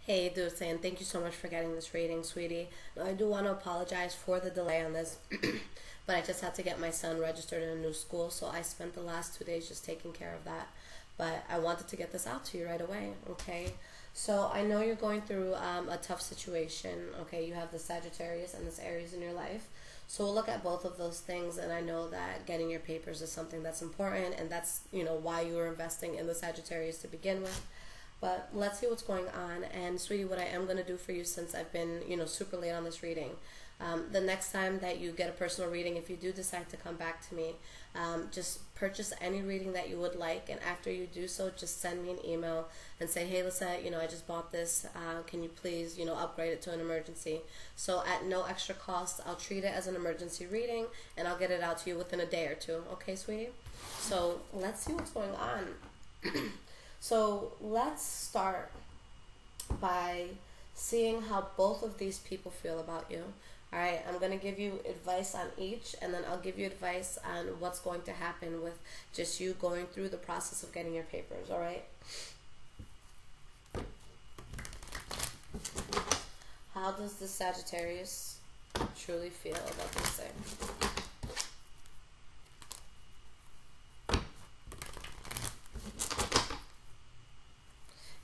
Hey, Dulce, and thank you so much for getting this reading, sweetie. Now, I do want to apologize for the delay on this, but I just had to get my son registered in a new school, so I spent the last 2 days just taking care of that. But I wanted to get this out to you right away, okay? So I know you're going through a tough situation, okay? You have the Sagittarius and this Aries in your life. So we'll look at both of those things, and I know that getting your papers is something that's important, and that's, why you were investing in the Sagittarius to begin with. But let's see what's going on. And sweetie, what I am going to do for you, since I've been, super late on this reading, the next time that you get a personal reading, if you do decide to come back to me, just purchase any reading that you would like. And after you do so, just send me an email and say, hey, Lisette, I just bought this. Can you please, upgrade it to an emergency? So at no extra cost, I'll treat it as an emergency reading, and I'll get it out to you within a day or two. Okay, sweetie? So let's see what's going on. So let's start by seeing how both of these people feel about you. All right, I'm going to give you advice on each, and then I'll give you advice on what's going to happen with just you going through the process of getting your papers, all right? How does the Sagittarius truly feel about this thing?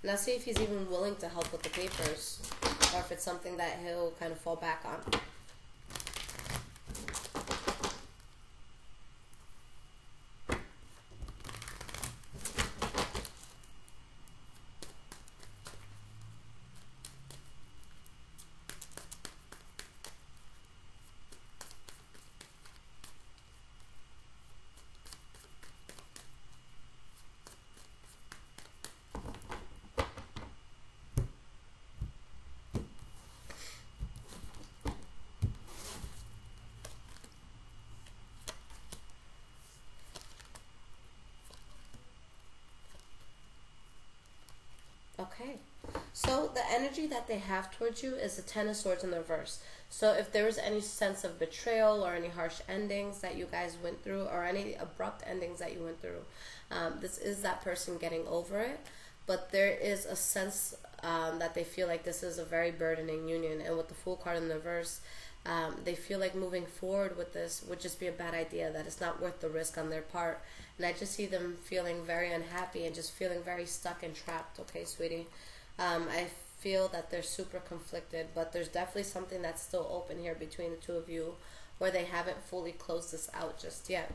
Now see if he's even willing to help with the papers, or if it's something that he'll kind of fall back on. Okay, so the energy that they have towards you is the Ten of Swords in the reverse. So if there was any sense of betrayal or any harsh endings that you guys went through, or any abrupt endings that you went through, this is that person getting over it. But there is a sense that they feel like this is a very burdening union. And with the Fool card in the reverse, they feel like moving forward with this would just be a bad idea, that it's not worth the risk on their part. And I just see them feeling very unhappy and just feeling very stuck and trapped, okay, sweetie? I feel that they're super conflicted, but there's definitely something that's still open here between the two of you, where they haven't fully closed this out just yet.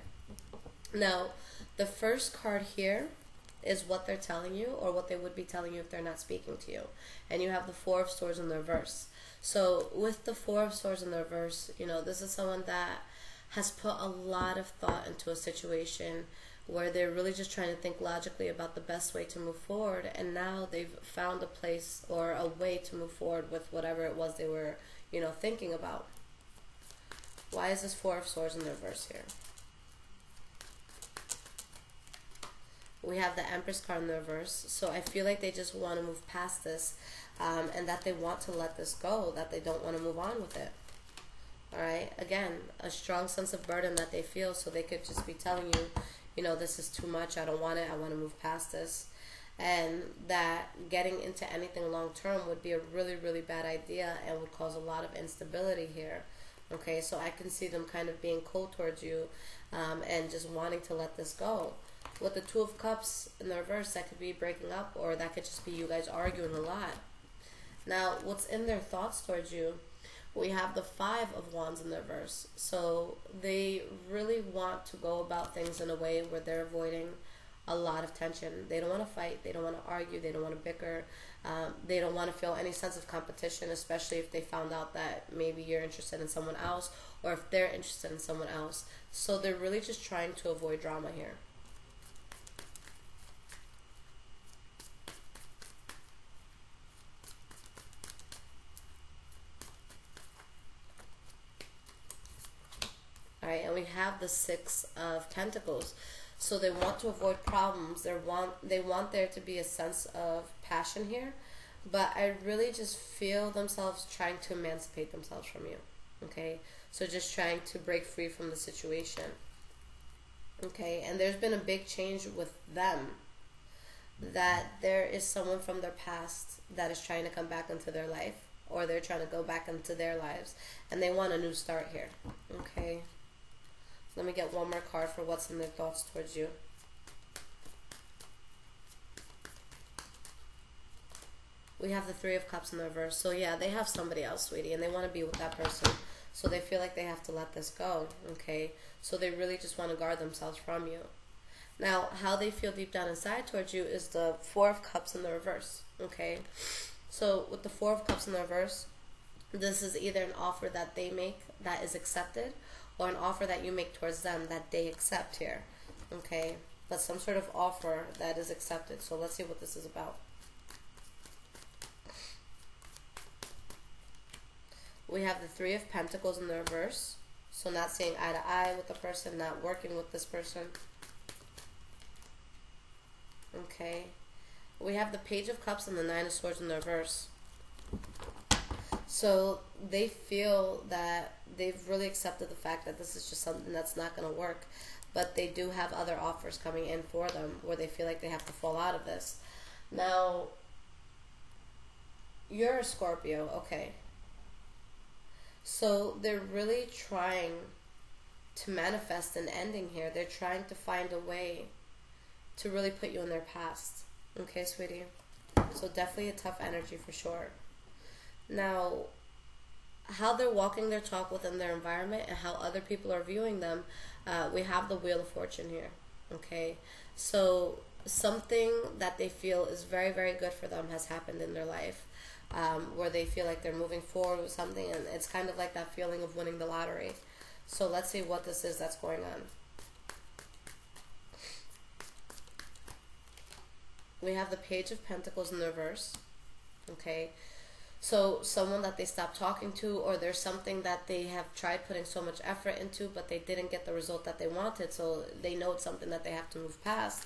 Now, the first card here is what they're telling you, or what they would be telling you if they're not speaking to you. And you have the Four of Swords in the reverse. So with the Four of Swords in the reverse, this is someone that has put a lot of thought into a situation where they're really just trying to think logically about the best way to move forward, and now they've found a place or a way to move forward with whatever it was they were, thinking about. Why is this Four of Swords in the reverse here? We have the Empress card in the reverse, so I feel like they just want to move past this, and that they want to let this go, that they don't want to move on with it. Alright, again, a strong sense of burden that they feel, so they could just be telling you, this is too much, I don't want it, I want to move past this. And that getting into anything long term would be a really, really bad idea and would cause a lot of instability here. Okay, so I can see them kind of being cold towards you, and just wanting to let this go. With the Two of Cups in the reverse, that could be breaking up, or that could just be you guys arguing a lot. Now, what's in their thoughts towards you? We have the Five of Wands in the reverse. So they really want to go about things in a way where they're avoiding a lot of tension. They don't want to fight. They don't want to argue. They don't want to bicker. They don't want to feel any sense of competition, especially if they found out that maybe you're interested in someone else, or if they're interested in someone else. So they're really just trying to avoid drama here. Alright, and we have the Six of Pentacles. So they want to avoid problems. They want there to be a sense of passion here. But I really just feel themselves trying to emancipate themselves from you. Okay? So just trying to break free from the situation. Okay? And there's been a big change with them. that there is someone from their past that is trying to come back into their life, or they're trying to go back into their lives, and they want a new start here. Okay, let me get one more card for what's in their thoughts towards you. We have the Three of Cups in the reverse. So yeah, they have somebody else, sweetie, and they want to be with that person. So they feel like they have to let this go, okay? So they really just want to guard themselves from you. Now, how they feel deep down inside towards you is the Four of Cups in the reverse, okay? So with the Four of Cups in the reverse, this is either an offer that they make that is accepted, or an offer that you make towards them that they accept here, okay? But some sort of offer that is accepted. So let's see what this is about. We have the Three of Pentacles in the reverse. So not seeing eye to eye with the person, not working with this person. Okay. We have the Page of Cups and the Nine of Swords in the reverse. So they feel that they've really accepted the fact that this is just something that's not going to work. But they do have other offers coming in for them where they feel like they have to fall out of this. Now, you're a Scorpio, okay. So they're really trying to manifest an ending here. They're trying to find a way to really put you in their past. Okay, sweetie? So definitely a tough energy for sure. Now, how they're walking their talk within their environment and how other people are viewing them, we have the Wheel of Fortune here. Okay? So something that they feel is very, very good for them has happened in their life. Where they feel like they're moving forward with something, and it's kind of like that feeling of winning the lottery. So let's see what this is that's going on. We have the Page of Pentacles in the reverse. Okay, so someone that they stopped talking to, or there's something that they have tried putting so much effort into, but they didn't get the result that they wanted, so they know it's something that they have to move past,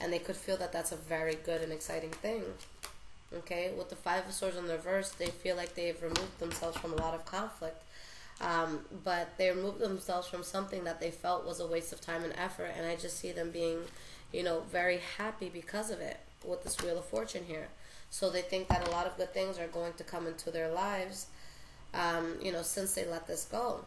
and they could feel that that's a very good and exciting thing. Okay, with the Five of Swords in the reverse, they feel like they've removed themselves from a lot of conflict. But they removed themselves from something that they felt was a waste of time and effort. And I just see them being, you know, very happy because of it with this Wheel of Fortune here. So they think that a lot of good things are going to come into their lives, you know, since they let this go.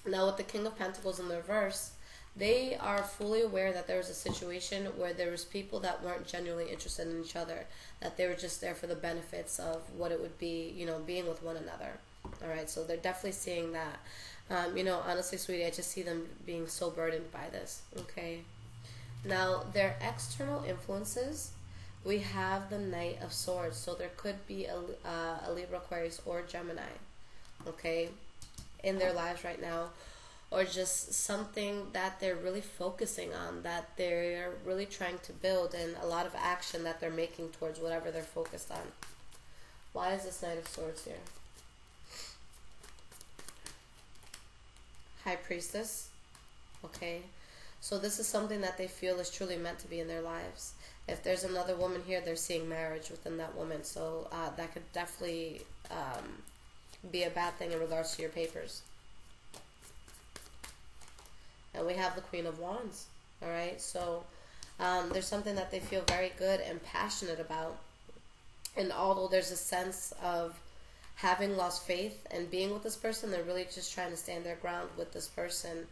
Now with the King of Pentacles in the reverse, they are fully aware that there was a situation where there was people that weren't genuinely interested in each other, that they were just there for the benefits of what it would be, you know, being with one another. All right, so they're definitely seeing that. You know, honestly, sweetie, I just see them being so burdened by this. Okay. Now, their external influences, we have the Knight of Swords. So there could be a Libra, Aquarius, or Gemini, okay, in their lives right now. Or just something that they're really focusing on, that they're really trying to build, and a lot of action that they're making towards whatever they're focused on. Why is this Knight of Swords here? High Priestess. Okay. So this is something that they feel is truly meant to be in their lives. If there's another woman here, they're seeing marriage within that woman. So that could definitely be a bad thing in regards to your papers. And we have the Queen of Wands, all right? So there's something that they feel very good and passionate about. And although there's a sense of having lost faith and being with this person, they're really just trying to stand their ground with this person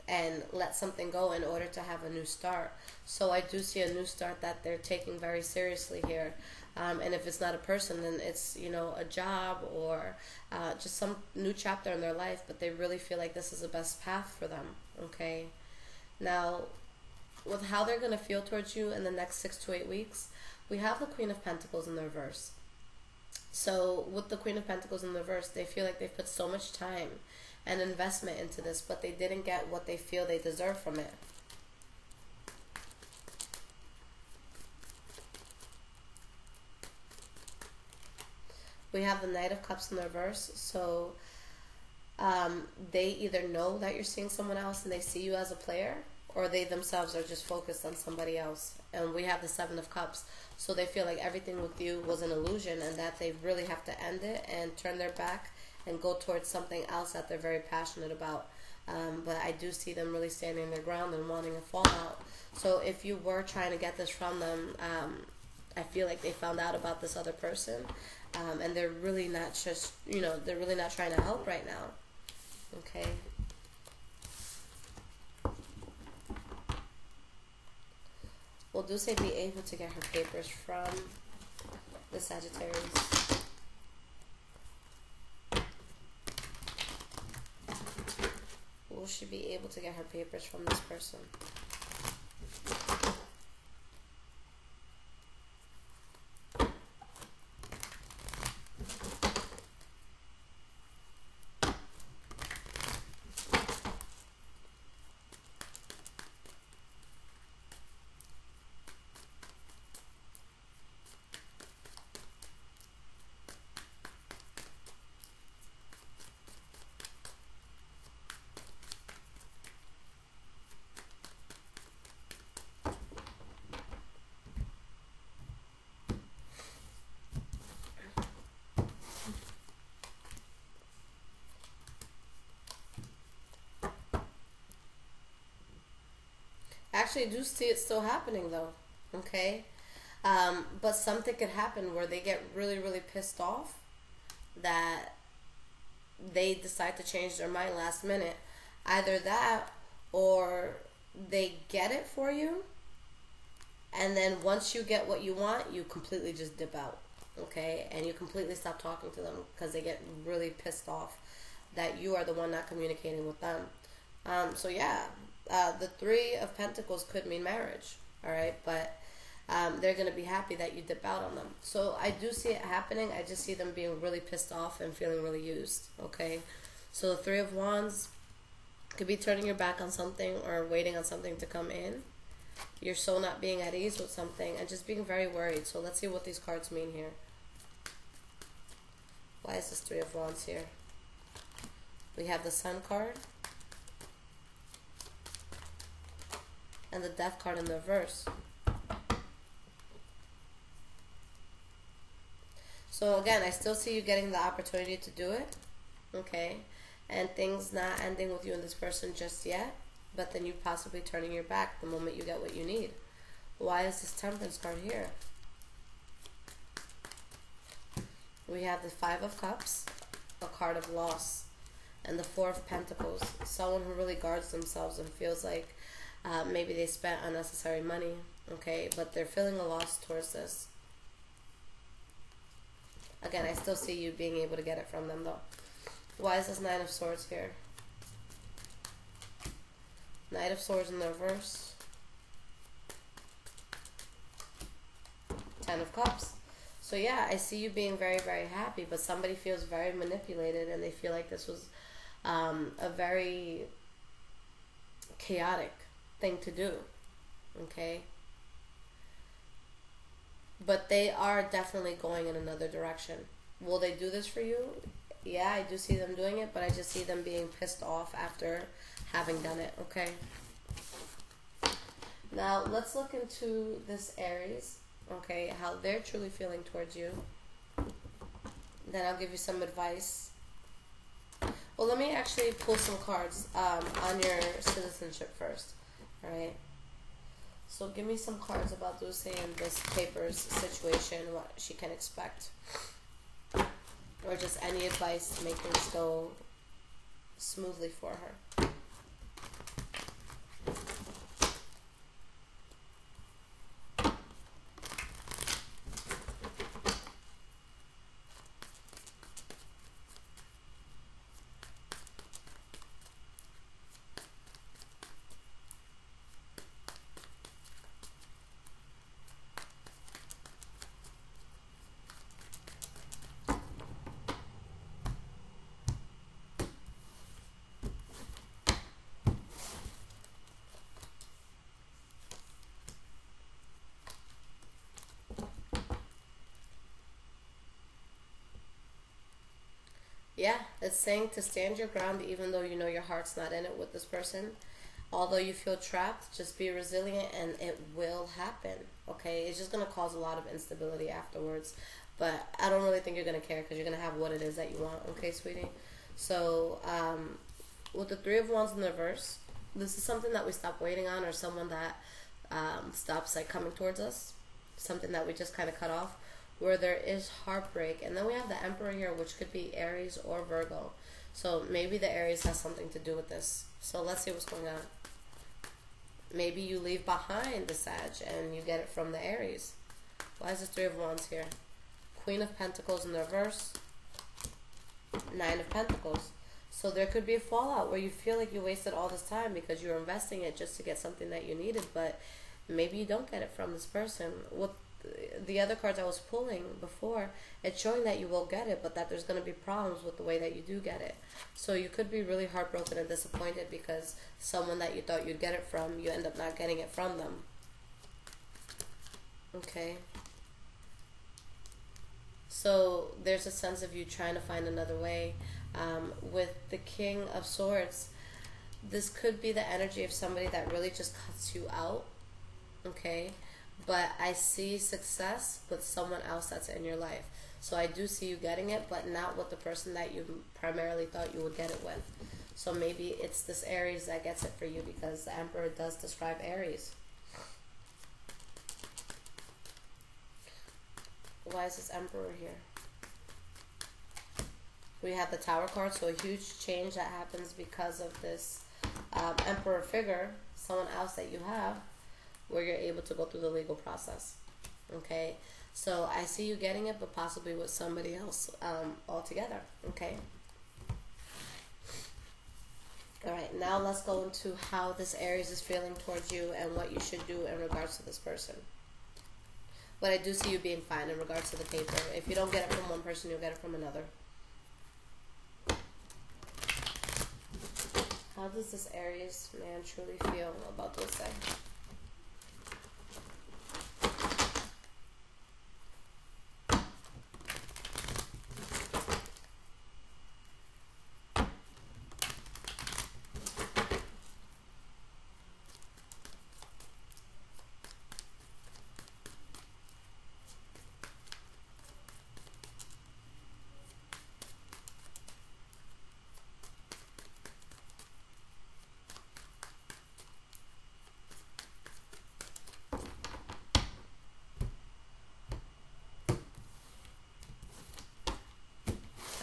and let something go in order to have a new start. So I do see a new start that they're taking very seriously here. And if it's not a person, then it's, you know, a job or just some new chapter in their life, but they really feel like this is the best path for them, okay? Now, with how they're going to feel towards you in the next 6 to 8 weeks, we have the Queen of Pentacles in the reverse. So with the Queen of Pentacles in the reverse, they feel like they've put so much time and investment into this, but they didn't get what they feel they deserve from it. We have the Knight of Cups in the reverse. So they either know that you're seeing someone else and they see you as a player, or they themselves are just focused on somebody else. And we have the Seven of Cups. So they feel like everything with you was an illusion and that they really have to end it and turn their back and go towards something else that they're very passionate about. But I do see them really standing their ground and wanting a fallout. So if you were trying to get this from them, I feel like they found out about this other person, and they're really not just, they're really not trying to help right now. Okay. Will Dulce be able to get her papers from the Sagittarius? Will she be able to get her papers from this person? Actually, I do see it still happening though. Okay. But something could happen where they get really, really pissed off that they decide to change their mind last minute. Either that, or they get it for you, and then once you get what you want, you completely just dip out. Okay. And you completely stop talking to them because they get really pissed off that you are the one not communicating with them. So yeah, the Three of Pentacles could mean marriage, all right? But they're going to be happy that you dip out on them. So I do see it happening. I just see them being really pissed off and feeling really used, okay? So the Three of Wands could be turning your back on something or waiting on something to come in. Your soul not being at ease with something and just being very worried. So let's see what these cards mean here. Why is this Three of Wands here? We have the Sun card and the Death card in the reverse. So again, I still see you getting the opportunity to do it, okay? And things not ending with you and this person just yet, but then you possibly turning your back the moment you get what you need. Why is this Temperance card here? We have the Five of Cups, a card of loss, and the Four of Pentacles. Someone who really guards themselves and feels like maybe they spent unnecessary money, okay? But they're feeling a loss towards this. Again, I still see you being able to get it from them though. Why is this Nine of Swords here? Knight of Swords in the reverse. Ten of Cups. So yeah, I see you being very, very happy, but somebody feels very manipulated and they feel like this was a very chaotic thing to do, okay? But they are definitely going in another direction. Will they do this for you? Yeah, I do see them doing it, but I just see them being pissed off after having done it, okay? Now, let's look into this Aries, okay, how they're truly feeling towards you. Then I'll give you some advice. Well, let me actually pull some cards on your citizenship first, all right? So give me some cards about Dulce and this papers situation, what she can expect. Or just any advice to make things go smoothly for her. Yeah, it's saying to stand your ground even though you know your heart's not in it with this person. Although you feel trapped, just be resilient and it will happen, okay? It's just going to cause a lot of instability afterwards. But I don't really think you're going to care because you're going to have what it is that you want, okay, sweetie? So, With the Three of Wands in the reverse, this is something that we stop waiting on, or someone that stops like coming towards us, something that we just kind of cut off, where there is heartbreak. And then we have the Emperor here, which could be Aries or Virgo. So maybe the Aries has something to do with this. So let's see what's going on. Maybe you leave behind the Sag and you get it from the Aries. Why is the Three of Wands here? Queen of Pentacles in the reverse. Nine of Pentacles. So there could be a fallout where you feel like you wasted all this time because you were investing it just to get something that you needed, but maybe you don't get it from this person. With the other cards I was pulling before, it's showing that you will get it, but that there's going to be problems with the way that you do get it. So you could be really heartbroken and disappointed because someone that you thought you'd get it from, you end up not getting it from them. Okay. So there's a sense of you trying to find another way. With the King of Swords, this could be the energy of somebody that really just cuts you out. Okay. But I see success with someone else that's in your life. So I do see you getting it, but not with the person that you primarily thought you would get it with. So maybe it's this Aries that gets it for you, because the Emperor does describe Aries. Why is this Emperor here? We have the Tower card, so a huge change that happens because of this Emperor figure, someone else that you have, where you're able to go through the legal process. Okay, so I see you getting it, but possibly with somebody else altogether. Okay. All right, now let's go into how this Aries is feeling towards you and what you should do in regards to this person. But I do see you being fine in regards to the paper. If you don't get it from one person, you'll get it from another. How does this Aries man truly feel about Dulce?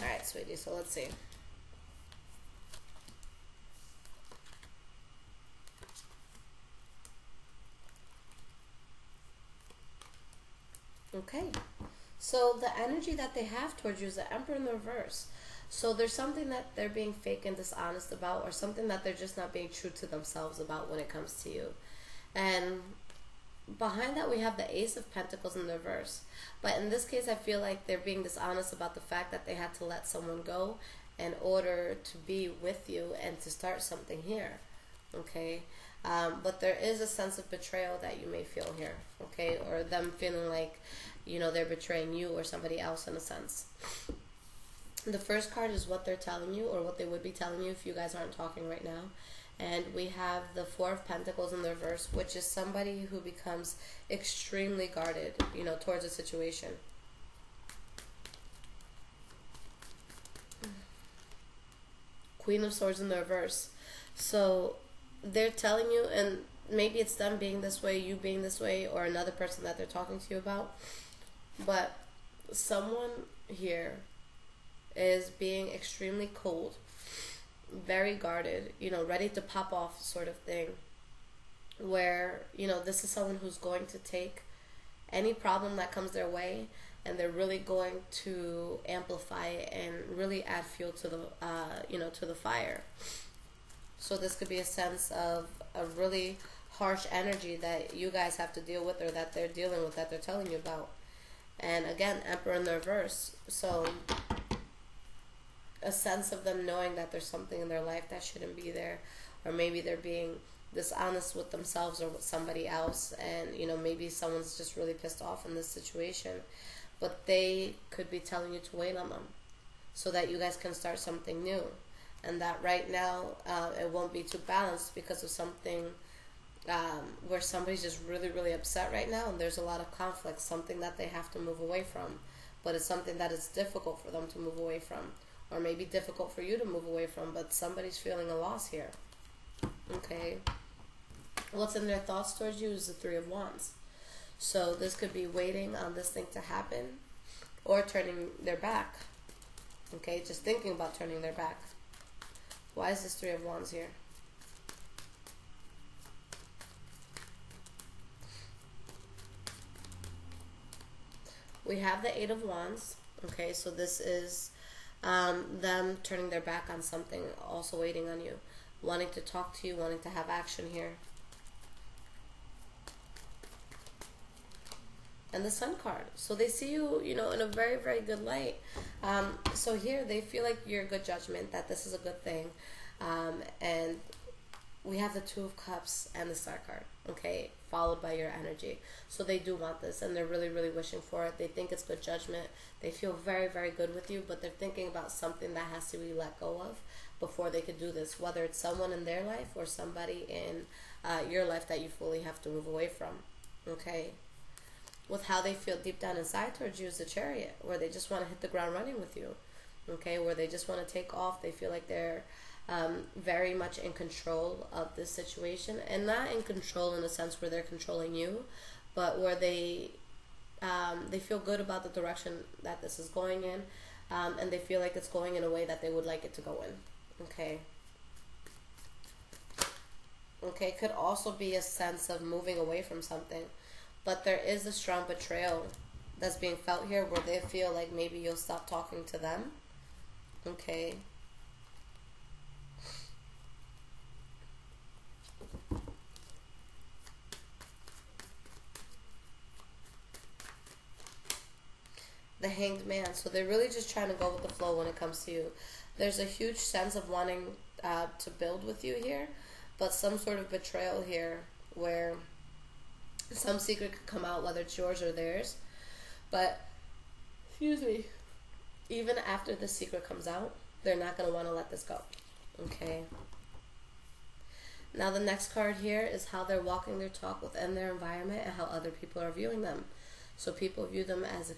Alright, sweetie, so let's see. Okay, so the energy that they have towards you is the Emperor in the reverse. So there's something that they're being fake and dishonest about, or something that they're just not being true to themselves about when it comes to you. And behind that, we have the Ace of Pentacles in the reverse. But in this case, I feel like they're being dishonest about the fact that they had to let someone go in order to be with you and to start something here. Okay? But there is a sense of betrayal that you may feel here. Okay? Or them feeling like, you know, they're betraying you or somebody else in a sense. The first card is what they're telling you, or what they would be telling you if you guys aren't talking right now. And we have the Four of Pentacles in the reverse, which is somebody who becomes extremely guarded, you know, towards a situation. Queen of Swords in the reverse. So they're telling you, and maybe it's them being this way, you being this way, or another person that they're talking to you about. But someone here is being extremely cold, very guarded, you know, ready to pop off sort of thing, where, you know, this is someone who's going to take any problem that comes their way, and they're really going to amplify it and really add fuel to the, you know, to the fire. So this could be a sense of a really harsh energy that you guys have to deal with, or that they're dealing with, that they're telling you about. And again, Emperor in the reverse. So a sense of them knowing that there's something in their life that shouldn't be there, or maybe they're being dishonest with themselves or with somebody else, and, you know, maybe someone's just really pissed off in this situation, but they could be telling you to wait on them so that you guys can start something new, and that right now it won't be too balanced because of something where somebody's just really, really upset right now, and there's a lot of conflict, something that they have to move away from, but it's something that is difficult for them to move away from, or maybe difficult for you to move away from, but somebody's feeling a loss here. Okay. What's in their thoughts towards you is the Three of Wands. So this could be waiting on this thing to happen or turning their back. Okay, just thinking about turning their back. Why is this Three of Wands here? We have the Eight of Wands. Okay, so this is them turning their back on something, also waiting on you, wanting to talk to you, wanting to have action here. And the Sun card. So they see you, you know, in a very, very good light. So here they feel like you're a good judgment, that this is a good thing. And we have the Two of Cups and the Star card, okay, followed by your energy. So they do want this, and they're really, really wishing for it. They think it's good judgment. They feel very, very good with you, but they're thinking about something that has to be let go of before they could do this, whether it's someone in their life or somebody in your life that you fully have to move away from, okay? With how they feel deep down inside towards you is the Chariot, where they just want to hit the ground running with you, okay, where they just want to take off. They feel like they're very much in control of this situation, and not in control in the sense where they're controlling you, but where they feel good about the direction that this is going in, and they feel like it's going in a way that they would like it to go in, okay? Okay, could also be a sense of moving away from something, but there is a strong betrayal that's being felt here where they feel like maybe you'll stop talking to them, okay? The Hanged Man. So they're really just trying to go with the flow when it comes to you. There's a huge sense of wanting to build with you here, but some sort of betrayal here where some secret could come out, whether it's yours or theirs. But, excuse me, even after the secret comes out, they're not going to want to let this go. Okay. Now the next card here is how they're walking their talk within their environment and how other people are viewing them. So people view them as,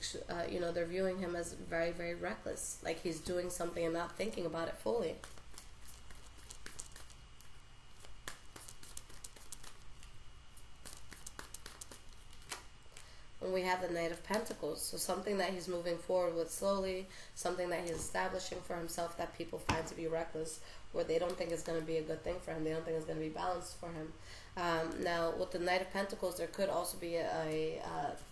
you know, they're viewing him as very, very reckless. Like he's doing something and not thinking about it fully. And we have the Knight of Pentacles. So something that he's moving forward with slowly, something that he's establishing for himself that people find to be reckless, where they don't think it's going to be a good thing for him. They don't think it's going to be balanced for him. Now, with the Knight of Pentacles, there could also be a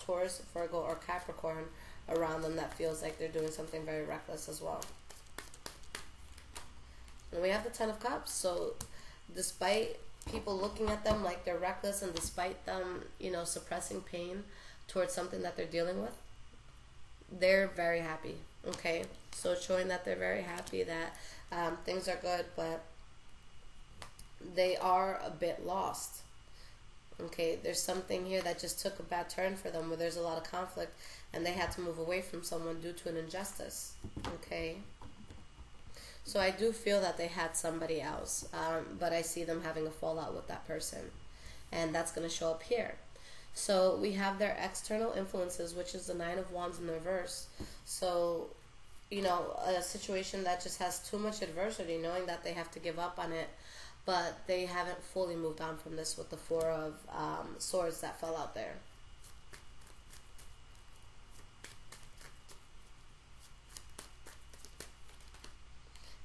Taurus, Virgo, or Capricorn around them that feels like they're doing something very reckless as well. And we have the Ten of Cups. So despite people looking at them like they're reckless, and despite them, you know, suppressing pain towards something that they're dealing with, they're very happy, okay? So it's showing that they're very happy, that things are good, but they are a bit lost, okay? There's something here that just took a bad turn for them, where there's a lot of conflict, and they had to move away from someone due to an injustice, okay? So I do feel that they had somebody else, but I see them having a fallout with that person, and that's going to show up here. So we have their external influences, which is the Nine of Wands in the reverse. So, you know, a situation that just has too much adversity, knowing that they have to give up on it, but they haven't fully moved on from this with the Four of Swords that fell out there.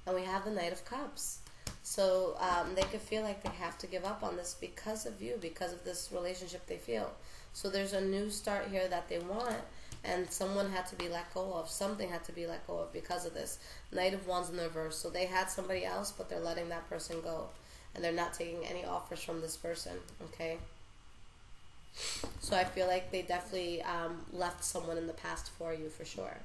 And we have the Knight of Cups. So they could feel like they have to give up on this because of you, because of this relationship they feel. So there's a new start here that they want, and someone had to be let go of. Something had to be let go of because of this. Knight of Wands in the reverse. So they had somebody else, but they're letting that person go. And they're not taking any offers from this person, okay? So I feel like they definitely left someone in the past for you, for sure.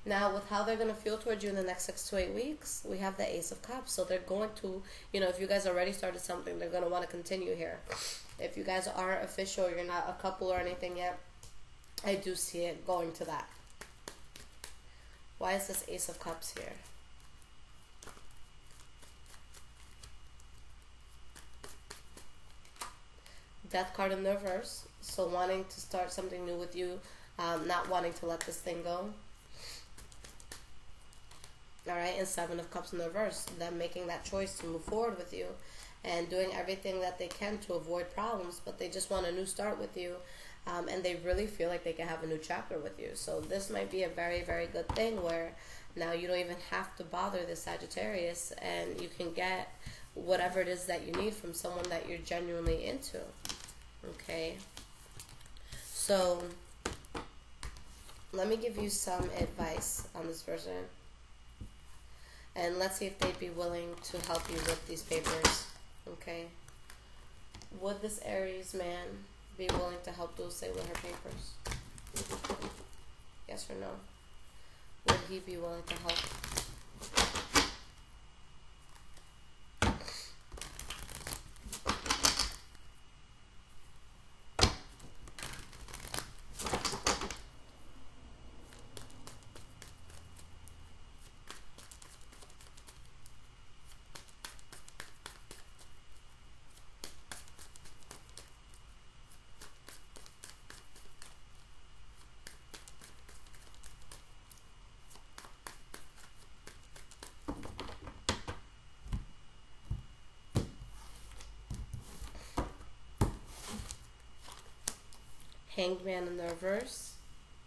Now, with how they're going to feel towards you in the next 6 to 8 weeks, we have the Ace of Cups. So they're going to, you know, if you guys already started something, they're going to want to continue here. If you guys aren't official, you're not a couple or anything yet, I do see it going to that. Why is this Ace of Cups here? Death card in the reverse. So wanting to start something new with you, not wanting to let this thing go. All right, and Seven of Cups in the reverse, them making that choice to move forward with you and doing everything that they can to avoid problems, but they just want a new start with you, and they really feel like they can have a new chapter with you. So this might be a very, very good thing where now you don't even have to bother the Sagittarius, and you can get whatever it is that you need from someone that you're genuinely into. Okay, so let me give you some advice on this person. And let's see if they'd be willing to help you with these papers. Okay. Would this Aries man be willing to help Dulce with her papers? Yes or no? Would he be willing to help? Hanged Man in the reverse,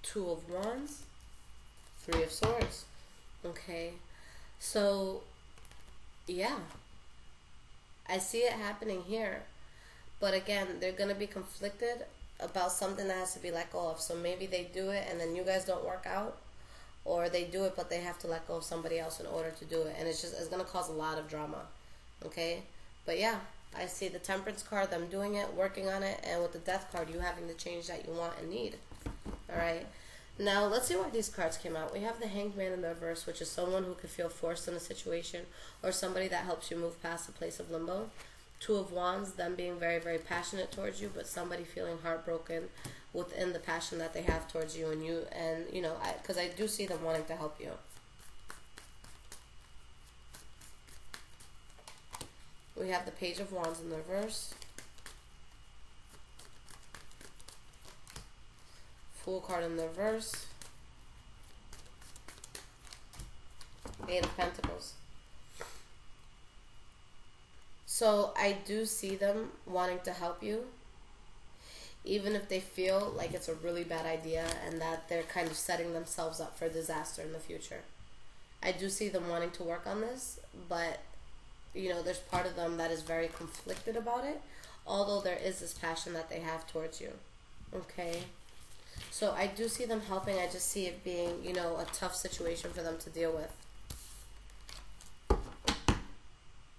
Two of Wands, Three of Swords. Okay, so yeah, I see it happening here, but again, they're gonna be conflicted about something that has to be let go of. So maybe they do it and then you guys don't work out, or they do it but they have to let go of somebody else in order to do it, and it's gonna cause a lot of drama. Okay, but yeah, I see the Temperance card, them doing it, working on it, and with the Death card, you having the change that you want and need. Alright, now let's see why these cards came out. We have the Hanged Man in the reverse, which is someone who could feel forced in a situation, or somebody that helps you move past a place of limbo. Two of Wands, them being very, very passionate towards you, but somebody feeling heartbroken within the passion that they have towards you, and you know, because I do see them wanting to help you. We have the Page of Wands in the reverse. Fool card in the reverse. Eight of Pentacles. So I do see them wanting to help you, even if they feel like it's a really bad idea and that they're kind of setting themselves up for disaster in the future. I do see them wanting to work on this, but you know, there's part of them that is very conflicted about it, although there is this passion that they have towards you. Okay, so I do see them helping. I just see it being, you know, a tough situation for them to deal with.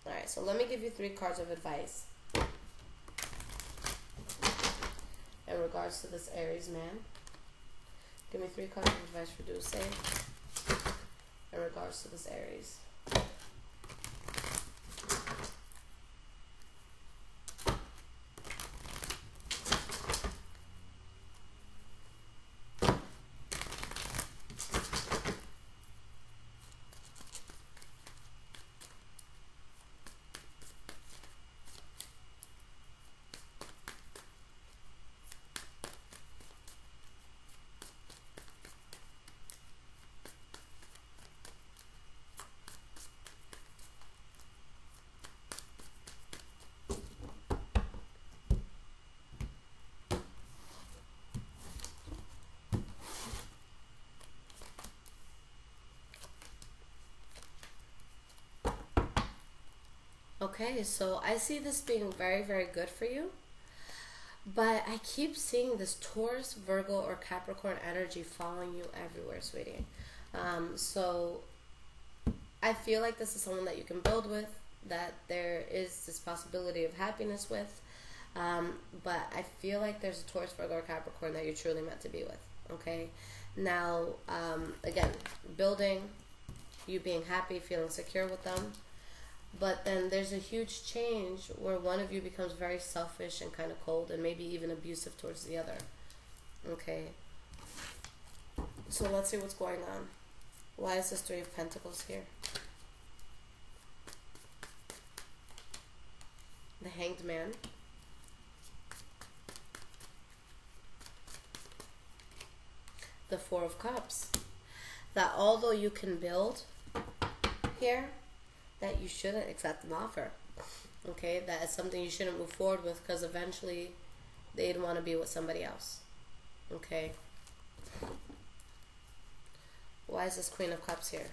Alright, so let me give you 3 cards of advice in regards to this Aries man. Give me 3 cards of advice for Dulce in regards to this Aries. Okay, so I see this being very, very good for you. But I keep seeing this Taurus, Virgo, or Capricorn energy following you everywhere, sweetie. So I feel like this is someone that you can build with, that there is this possibility of happiness with. But I feel like there's a Taurus, Virgo, or Capricorn that you're truly meant to be with. Okay? Now, again, building, you being happy, feeling secure with them. But then there's a huge change where one of you becomes very selfish and kind of cold and maybe even abusive towards the other. Okay. So let's see what's going on. Why is this 3 of Pentacles here? The Hanged Man. The 4 of Cups. That although you can build, here, that you shouldn't accept an offer. Okay, that is something you shouldn't move forward with, because eventually they'd want to be with somebody else. Okay. Why is this Queen of Cups here?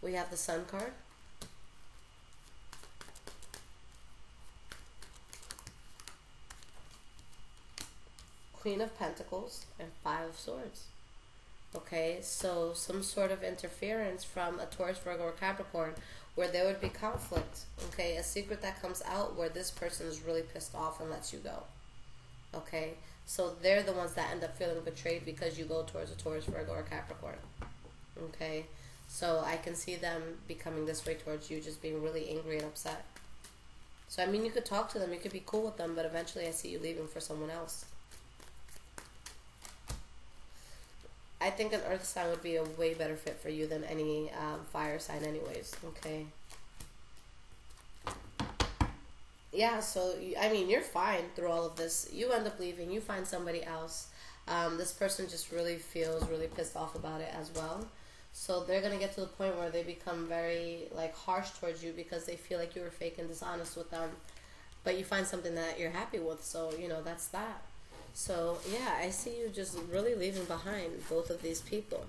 We have the Sun card. Queen of Pentacles and Five of Swords. Okay, so some sort of interference from a Taurus, Virgo, or Capricorn where there would be conflict. Okay, a secret that comes out where this person is really pissed off and lets you go. Okay, so they're the ones that end up feeling betrayed because you go towards a Taurus, Virgo, or Capricorn. Okay, so I can see them becoming this way towards you, just being really angry and upset. So I mean, you could talk to them, you could be cool with them, but eventually I see you leaving for someone else. I think an earth sign would be a way better fit for you than any fire sign anyways, okay? Yeah, so, I mean, you're fine through all of this. You end up leaving, you find somebody else. This person just really feels really pissed off about it as well. So they're going to get to the point where they become very, like, harsh towards you because they feel like you were fake and dishonest with them. But you find something that you're happy with, so, you know, that's that. So, yeah, I see you just really leaving behind both of these people,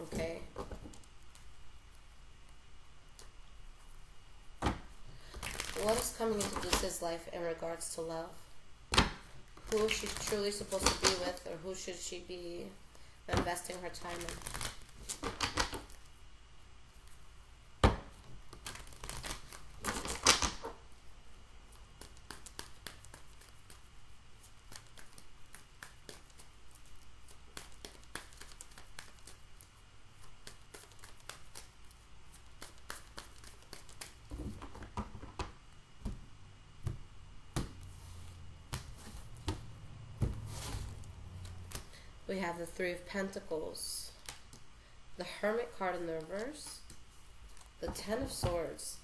okay? What is coming into Dulce's life in regards to love? Who is she truly supposed to be with, or who should she be investing her time in? We have the Three of Pentacles, the Hermit card in the reverse, the Ten of Swords.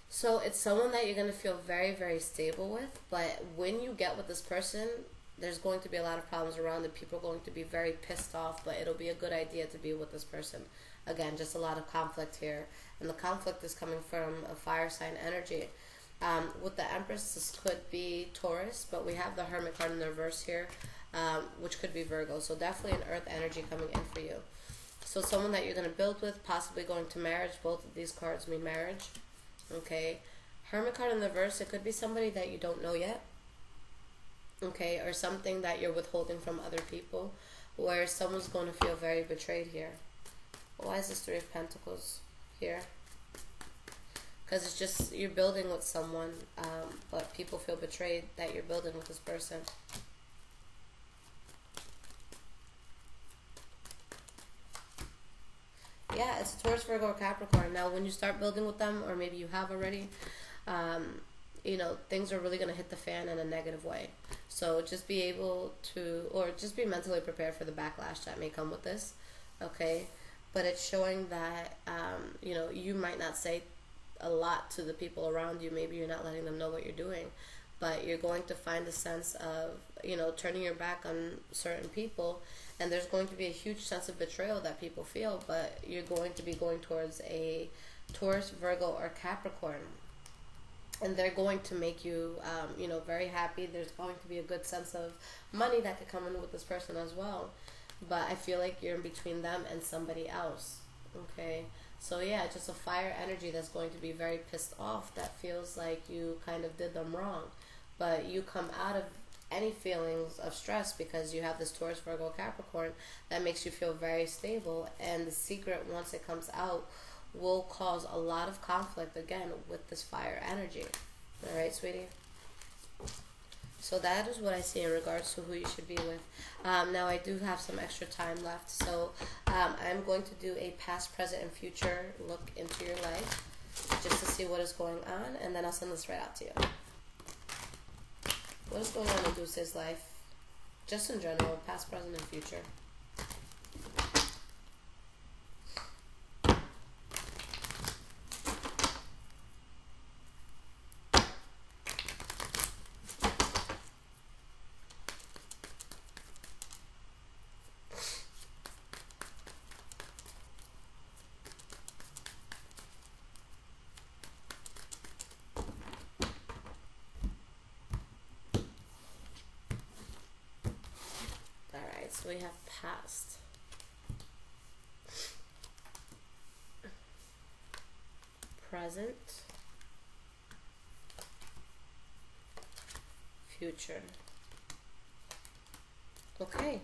So it's someone that you're going to feel very, very stable with, but when you get with this person, there's going to be a lot of problems around it. People are going to be very pissed off, but it'll be a good idea to be with this person. Again, just a lot of conflict here, and the conflict is coming from a fire sign energy. With the Empress, this could be Taurus, but we have the Hermit card in the reverse here, which could be Virgo. So definitely an earth energy coming in for you. So someone that you're going to build with, possibly going to marriage. Both of these cards mean marriage. Okay. Hermit card in the reverse, it could be somebody that you don't know yet. Okay. Or something that you're withholding from other people, where someone's going to feel very betrayed here. Why is this Three of Pentacles here? Because it's just, you're building with someone, but people feel betrayed that you're building with this person. Yeah, it's Taurus, Virgo, or Capricorn. Now, when you start building with them, or maybe you have already, you know, things are really going to hit the fan in a negative way. So just be able to, or just be mentally prepared for the backlash that may come with this, okay? But it's showing that, you know, you might not say a lot to the people around you. Maybe you're not letting them know what you're doing, but you're going to find a sense of, you know, turning your back on certain people, and there's going to be a huge sense of betrayal that people feel, but you're going to be going towards a Taurus, Virgo, or Capricorn, and they're going to make you, you know, very happy. There's going to be a good sense of money that could come in with this person as well, but I feel like you're in between them and somebody else, okay? So yeah, just a fire energy that's going to be very pissed off, that feels like you kind of did them wrong. But you come out of any feelings of stress because you have this Taurus, Virgo, Capricorn that makes you feel very stable. And the secret, once it comes out, will cause a lot of conflict, again, with this fire energy. Alright, sweetie? So that is what I see in regards to who you should be with. Now I do have some extra time left, so I'm going to do a past, present, and future look into your life just to see what is going on, and then I'll send this right out to you. What is going on in Dulce's life? Just in general, past, present, and future. So we have past, present, future. Okay.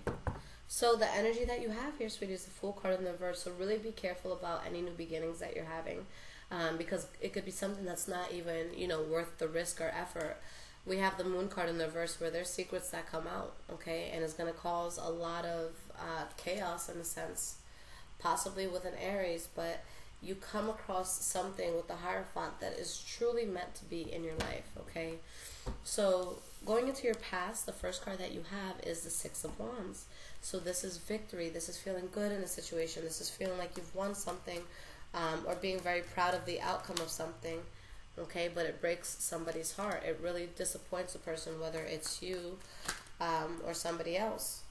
So the energy that you have here, sweetie, is the Fool card in the reverse. So really be careful about any new beginnings that you're having, because it could be something that's not even, you know, worth the risk or effort. We have the Moon card in the reverse, where there's secrets that come out, okay, and it's going to cause a lot of chaos in a sense, possibly with an Aries, but you come across something with the Hierophant that is truly meant to be in your life, okay? So going into your past, the first card that you have is the Six of Wands. So this is victory. This is feeling good in a situation. This is feeling like you've won something, or being very proud of the outcome of something, okay? But it breaks somebody's heart. It really disappoints a person, whether it's you or somebody else.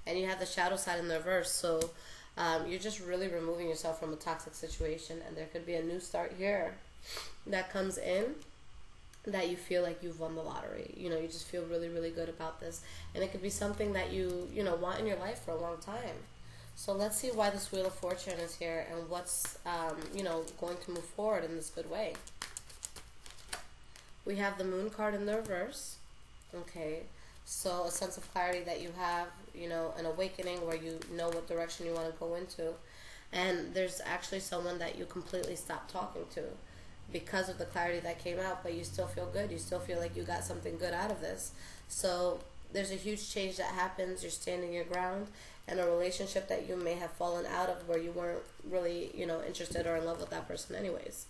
And you have the shadow side in the reverse, so you're just really removing yourself from a toxic situation, and there could be a new start here that comes in, that you feel like you've won the lottery. You know, you just feel really, really good about this, and it could be something that you know, want in your life for a long time. So let's see why this Wheel of Fortune is here, and what's you know, going to move forward in this good way. We have the Moon card in the reverse, okay? So a sense of clarity that you have, you know, an awakening where you know what direction you want to go into. And there's actually someone that you completely stopped talking to because of the clarity that came out, but you still feel good. You still feel like you got something good out of this. So there's a huge change that happens. You're standing your ground, and a relationship that you may have fallen out of, where you weren't really, you know, interested or in love with that person anyways.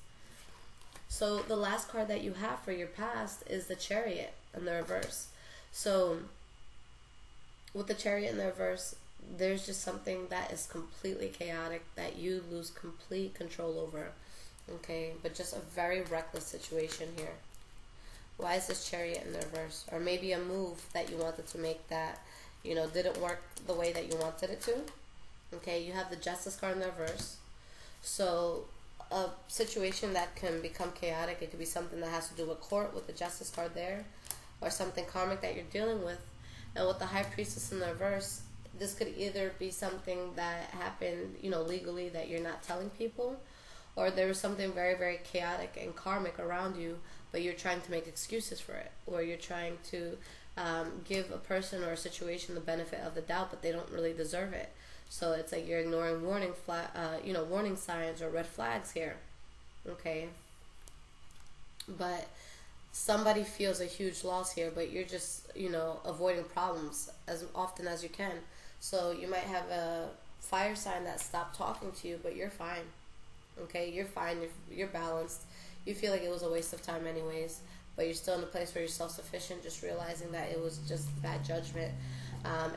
So the last card that you have for your past is the Chariot in the reverse. So with the Chariot in the reverse, there's just something that is completely chaotic that you lose complete control over, okay? But just a very reckless situation here. Why is this Chariot in the reverse? Or maybe a move that you wanted to make that, you know, didn't work the way that you wanted it to. Okay, you have the Justice card in the reverse. So a situation that can become chaotic, it could be something that has to do with court with the Justice card there, or something karmic that you're dealing with. And with the High Priestess in the reverse, this could either be something that happened, you know, legally that you're not telling people, or there was something very, very chaotic and karmic around you, but you're trying to make excuses for it, or you're trying to give a person or a situation the benefit of the doubt, but they don't really deserve it. So it's like you're ignoring warning signs or red flags here, okay? But somebody feels a huge loss here, but you're just, you know, avoiding problems as often as you can. So you might have a fire sign that stopped talking to you, but you're fine. Okay, you're fine. You're balanced. You feel like it was a waste of time anyways, but you're still in a place where you're self-sufficient, just realizing that it was just bad judgment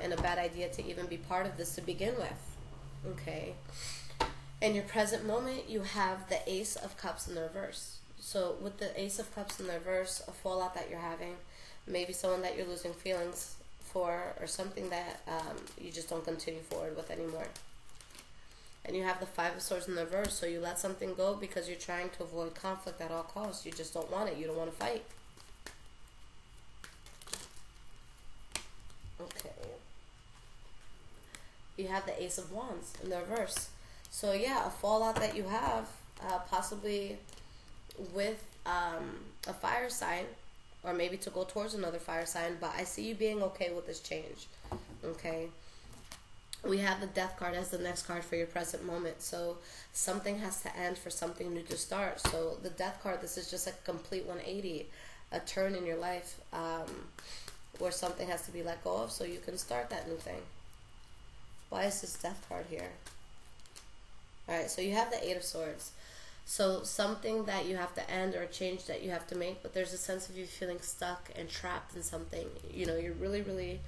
and a bad idea to even be part of this to begin with. Okay. In your present moment, you have the Ace of Cups in the reverse. So with the Ace of Cups in the reverse, a fallout that you're having, maybe someone that you're losing feelings for, or something that you just don't continue forward with anymore. And you have the Five of Swords in the reverse, so you let something go because you're trying to avoid conflict at all costs. You just don't want it. You don't want to fight. Okay. You have the Ace of Wands in the reverse. So yeah, a fallout that you have, possibly with a fire sign, or maybe to go towards another fire sign, but I see you being okay with this change. Okay. We have the Death card as the next card for your present moment. So something has to end for something new to start. So the Death card, this is just a complete 180, a turn in your life where something has to be let go of so you can start that new thing. Why is this Death card here? Alright, so you have the Eight of Swords. So something that you have to end, or a change that you have to make, but there's a sense of you feeling stuck and trapped in something. You know, you're really, really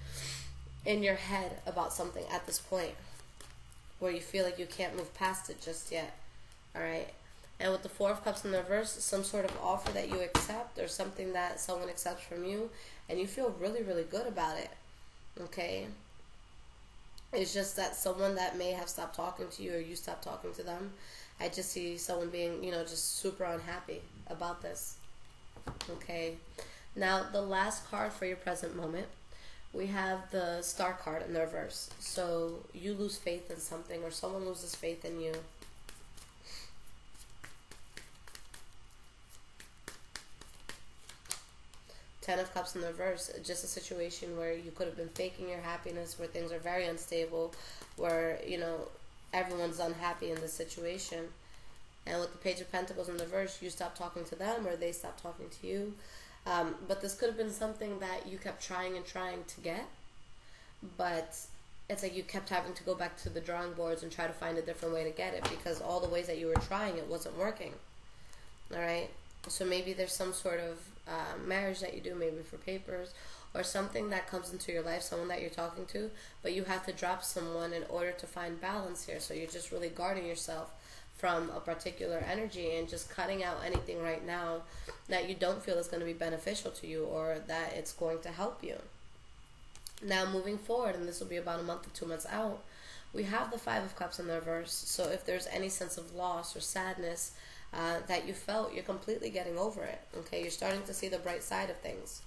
in your head about something at this point where you feel like you can't move past it just yet. Alright? And with the Four of Cups in the reverse, some sort of offer that you accept, or something that someone accepts from you, and you feel really, really good about it. Okay? It's just that someone that may have stopped talking to you, or you stopped talking to them, I just see someone being, you know, just super unhappy about this. Okay? Now, the last card for your present moment, we have the Star card in the reverse. So you lose faith in something, or someone loses faith in you. Ten of Cups in the reverse, just a situation where you could have been faking your happiness, where things are very unstable, where, you know, everyone's unhappy in this situation. And with the Page of Pentacles in the reverse, you stop talking to them, or they stop talking to you. But this could have been something that you kept trying and trying to get, but it's like you kept having to go back to the drawing boards and try to find a different way to get it, because all the ways that you were trying, it wasn't working. All right? So maybe there's some sort of marriage that you do, maybe for papers, or something that comes into your life, someone that you're talking to, but you have to drop someone in order to find balance here. So you're just really guarding yourself from a particular energy and just cutting out anything right now that you don't feel is going to be beneficial to you, or that it's going to help you. Now, moving forward, and this will be about a month to 2 months out, we have the Five of Cups in the reverse. So if there's any sense of loss or sadness that you felt, you're completely getting over it. Okay, you're starting to see the bright side of things.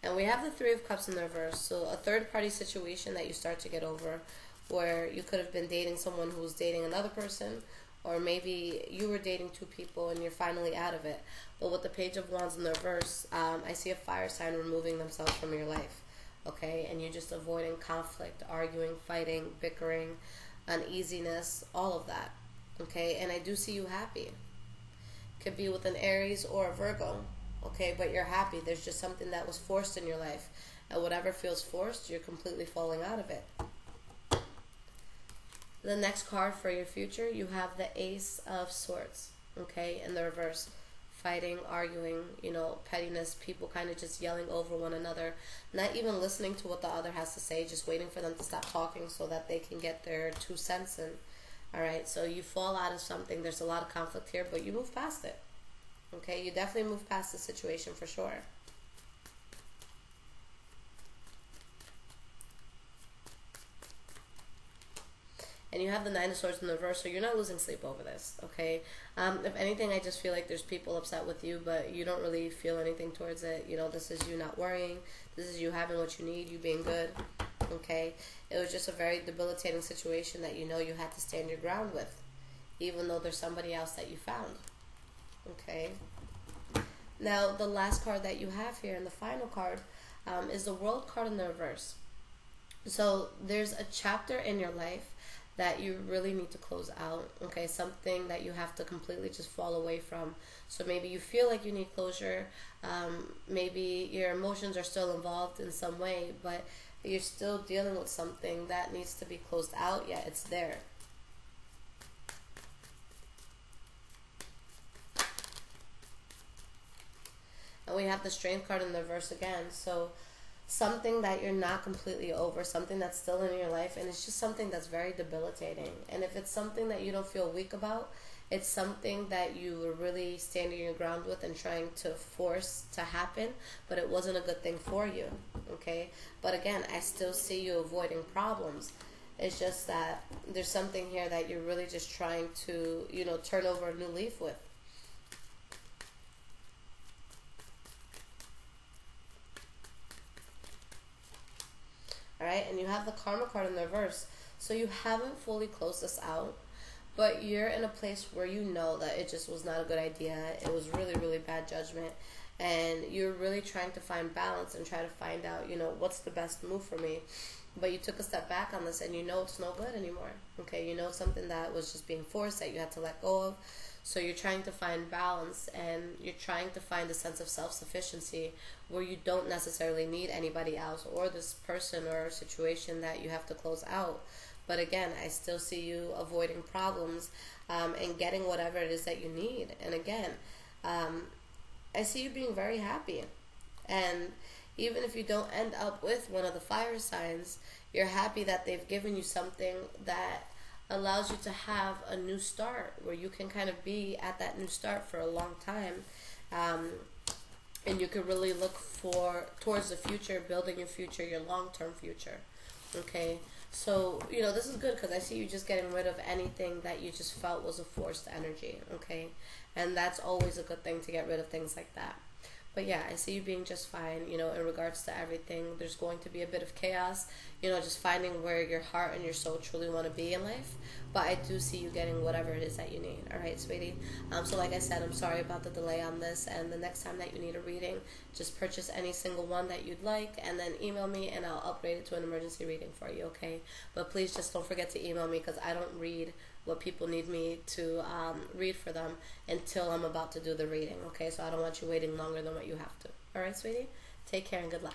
And we have the Three of Cups in the reverse. So a third-party situation that you start to get over, where you could have been dating someone who was dating another person, or maybe you were dating two people and you're finally out of it. But with the Page of Wands in the reverse, I see a fire sign removing themselves from your life. Okay, and you're just avoiding conflict, arguing, fighting, bickering, uneasiness, all of that. Okay, and I do see you happy. Could be with an Aries or a Virgo. Okay, but you're happy. There's just something that was forced in your life, and whatever feels forced, you're completely falling out of it. The next card for your future, you have the Ace of Swords, okay, in the reverse. Fighting, arguing, you know, pettiness, people kind of just yelling over one another, not even listening to what the other has to say, just waiting for them to stop talking so that they can get their 2 cents in. All right, so you fall out of something. There's a lot of conflict here, but you move past it, okay? You definitely move past the situation for sure. And you have the Nine of Swords in the reverse, so you're not losing sleep over this, okay? If anything, I just feel like there's people upset with you, but you don't really feel anything towards it. You know, this is you not worrying. This is you having what you need, you being good, okay? It was just a very debilitating situation that you know you had to stand your ground with, even though there's somebody else that you found, okay? Now, the last card that you have here, and the final card, is the World card in the reverse. So there's a chapter in your life that you really need to close out, okay? Something that you have to completely just fall away from. So maybe you feel like you need closure. Maybe your emotions are still involved in some way, but you're still dealing with something that needs to be closed out, yet it's there. And we have the Strength card in the reverse again. So something that you're not completely over, something that's still in your life, and it's just something that's very debilitating. And if it's something that you don't feel weak about, it's something that you were really standing your ground with and trying to force to happen, but it wasn't a good thing for you, okay? But again, I still see you avoiding problems. It's just that there's something here that you're really just trying to, you know, turn over a new leaf with. Alright, and you have the Karma card in the reverse. So you haven't fully closed this out, but you're in a place where you know that it just was not a good idea. It was really, really bad judgment. And you're really trying to find balance and try to find out, you know, what's the best move for me. But you took a step back on this and you know it's no good anymore. Okay, you know something that was just being forced that you had to let go of. So you're trying to find balance, and you're trying to find a sense of self-sufficiency where you don't necessarily need anybody else or this person or situation that you have to close out. But again, I still see you avoiding problems and getting whatever it is that you need. And again, I see you being very happy. And even if you don't end up with one of the fire signs, you're happy that they've given you something that allows you to have a new start, where you can kind of be at that new start for a long time, and you can really look towards the future, building your future, your long-term future, okay? So, this is good because I see you just getting rid of anything that you just felt was a forced energy, okay? And that's always a good thing, to get rid of things like that. But yeah, I see you being just fine, in regards to everything. There's going to be a bit of chaos, just finding where your heart and your soul truly want to be in life. But I do see you getting whatever it is that you need. All right, sweetie? So like I said, I'm sorry about the delay on this. And the next time that you need a reading, just purchase any single one that you'd like, and then email me, and I'll upgrade it to an emergency reading for you, okay? But please just don't forget to email me, because I don't read what people need me to read for them until I'm about to do the reading, okay? So I don't want you waiting longer than what you have to. All right, sweetie? Take care and good luck.